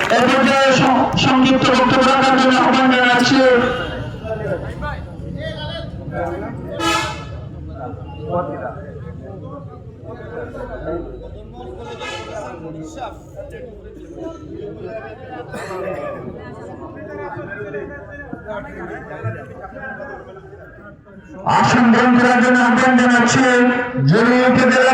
এ পর্যায়ে সংক্ষিপ্ত বক্তব্য রাখার জন্য আহ্বান জানাচ্ছি আসন গ্রহণ করার জন্য আহ্বান জানাচ্ছি জেলা